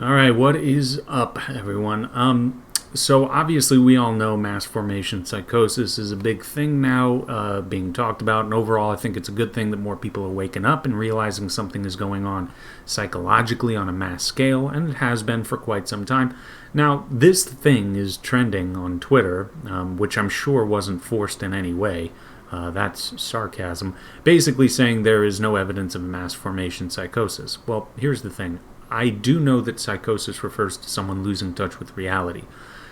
All right, what is up, everyone? So obviously we all know mass formation psychosis is a big thing now, being talked about, and overall I think it's a good thing that more people are waking up and realizing something is going on psychologically on a mass scale, and it has been for quite some time. Now, this thing is trending on Twitter, which I'm sure wasn't forced in any way. That's sarcasm. Basically saying there is no evidence of mass formation psychosis. Well, here's the thing. I do know that psychosis refers to someone losing touch with reality.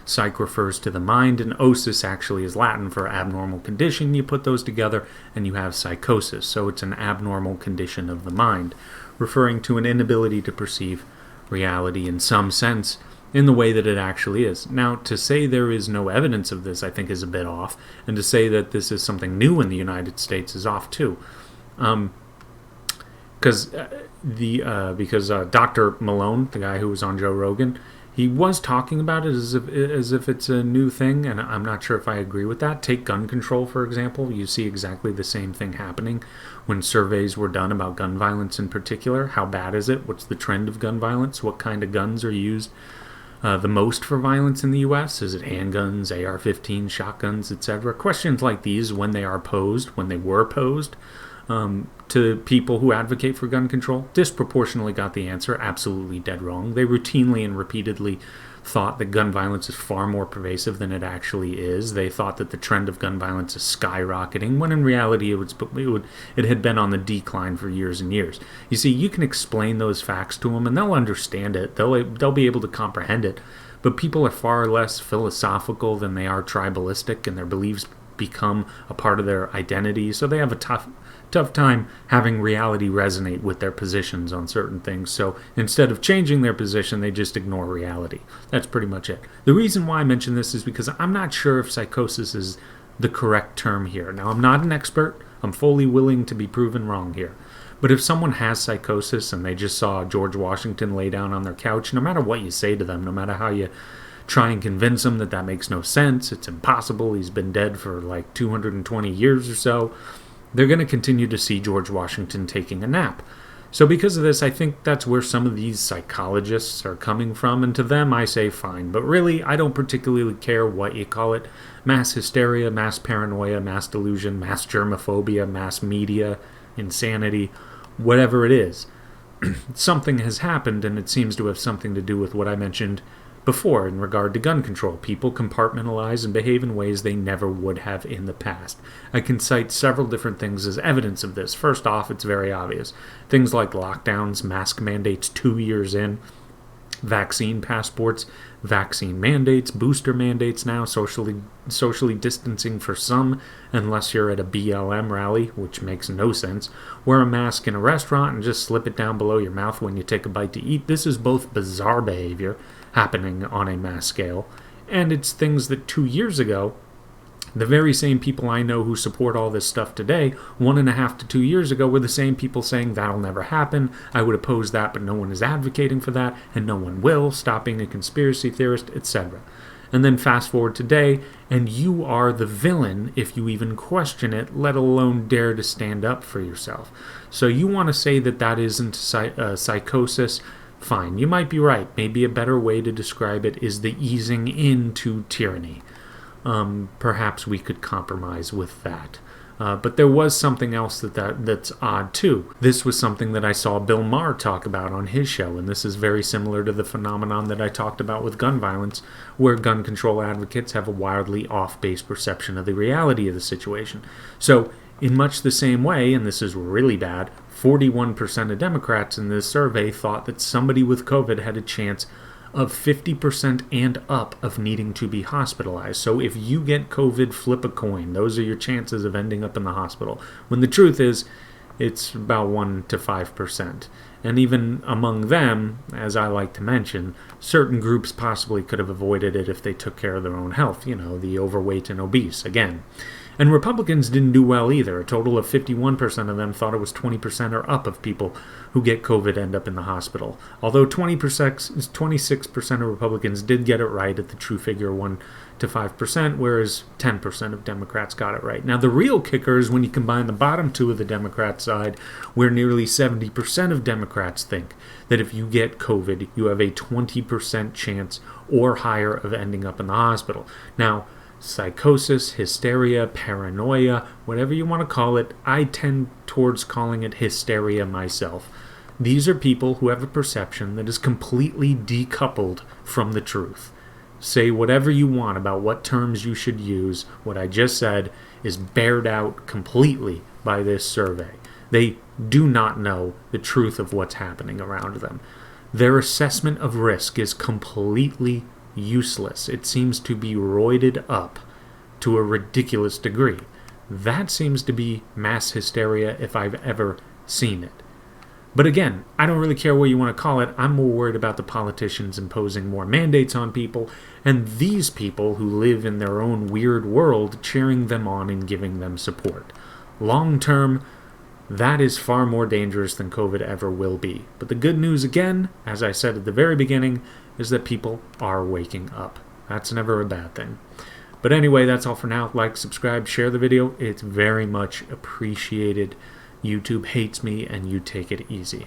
Psych refers to the mind, and osis actually is Latin for abnormal condition. You put those together and you have psychosis. So it's an abnormal condition of the mind, referring to an inability to perceive reality in some sense in the way that it actually is. Now, to say there is no evidence of this, I think, is a bit off, and to say that this is something new in the United States is off too. Because Dr. Malone, the guy who was on Joe Rogan, he was talking about it as if it's a new thing, and I'm not sure if I agree with that. Take gun control, for example. You see exactly the same thing happening when surveys were done about gun violence in particular. How bad is it? What's the trend of gun violence? What kind of guns are used the most for violence in the U.S.? Is it handguns, AR-15, shotguns, etc.? Questions like these, when they were posed, to people who advocate for gun control, disproportionately got the answer absolutely dead wrong. They routinely and repeatedly thought that gun violence is far more pervasive than it actually is. They thought that the trend of gun violence is skyrocketing, when in reality it had been on the decline for years and years. You see, you can explain those facts to them and they'll understand it. They'll be able to comprehend it. But people are far less philosophical than they are tribalistic, and their beliefs become a part of their identity. So they have a tough time having reality resonate with their positions on certain things. So instead of changing their position, they just ignore reality. That's pretty much it. The reason why I mention this is because I'm not sure if psychosis is the correct term here. Now, I'm not an expert. I'm fully willing to be proven wrong here. But if someone has psychosis and they just saw George Washington lay down on their couch, no matter what you say to them, no matter how you try and convince them that makes no sense, it's impossible, he's been dead for like 220 years or so, they're going to continue to see George Washington taking a nap. So because of this, I think that's where some of these psychologists are coming from, and to them I say fine. But really, I don't particularly care what you call it. Mass hysteria, mass paranoia, mass delusion, mass germophobia, mass media, insanity, whatever it is. Something has happened, and it seems to have something to do with what I mentioned before in regard to gun control. People compartmentalize and behave in ways they never would have in the past. I can cite several different things as evidence of this. First off, it's very obvious. Things like lockdowns, mask mandates 2 years in, vaccine passports, vaccine mandates, booster mandates now, socially distancing for some, unless you're at a BLM rally, which makes no sense. Wear a mask in a restaurant and just slip it down below your mouth when you take a bite to eat. This is both bizarre behavior happening on a mass scale, and it's things that 2 years ago, the very same people I know who support all this stuff today, 1.5 to 2 years ago, were the same people saying that'll never happen, I would oppose that, but no one is advocating for that, and no one will, stop being a conspiracy theorist, etc. And then fast forward today, and you are the villain if you even question it, let alone dare to stand up for yourself. So you want to say that isn't psychosis? Fine, you might be right. Maybe a better way to describe it is the easing into tyranny. Perhaps we could compromise with that. But there was something else that's odd too. This was something that I saw Bill Maher talk about on his show, and this is very similar to the phenomenon that I talked about with gun violence, where gun control advocates have a wildly off-base perception of the reality of the situation. So, in much the same way, and this is really bad, 41% of Democrats in this survey thought that somebody with COVID had a chance of 50% and up of needing to be hospitalized. So if you get COVID, flip a coin. Those are your chances of ending up in the hospital. When the truth is, it's about 1 to 5%. And even among them, as I like to mention, certain groups possibly could have avoided it if they took care of their own health. You know, the overweight and obese, again. And Republicans didn't do well either. A total of 51% of them thought it was 20% or up of people who get COVID end up in the hospital. Although 26% of Republicans did get it right at the true figure 1 to 5%, whereas 10% of Democrats got it right. Now, the real kicker is when you combine the bottom two of the Democrat side, where nearly 70% of Democrats think that if you get COVID, you have a 20% chance or higher of ending up in the hospital. Now, psychosis, hysteria, paranoia, whatever you want to call it, I tend towards calling it hysteria myself. These are people who have a perception that is completely decoupled from the truth. Say whatever you want about what terms you should use. What I just said is bared out completely by this survey. They do not know the truth of what's happening around them. Their assessment of risk is completely useless. It seems to be roided up to a ridiculous degree. That seems to be mass hysteria if I've ever seen it. But again, I don't really care what you want to call it. I'm more worried about the politicians imposing more mandates on people and these people who live in their own weird world cheering them on and giving them support. Long term, that is far more dangerous than COVID ever will be. But the good news, again, as I said at the very beginning, is that people are waking up. That's never a bad thing. But anyway, that's all for now. Like, subscribe, share the video. It's very much appreciated. YouTube hates me, and you take it easy.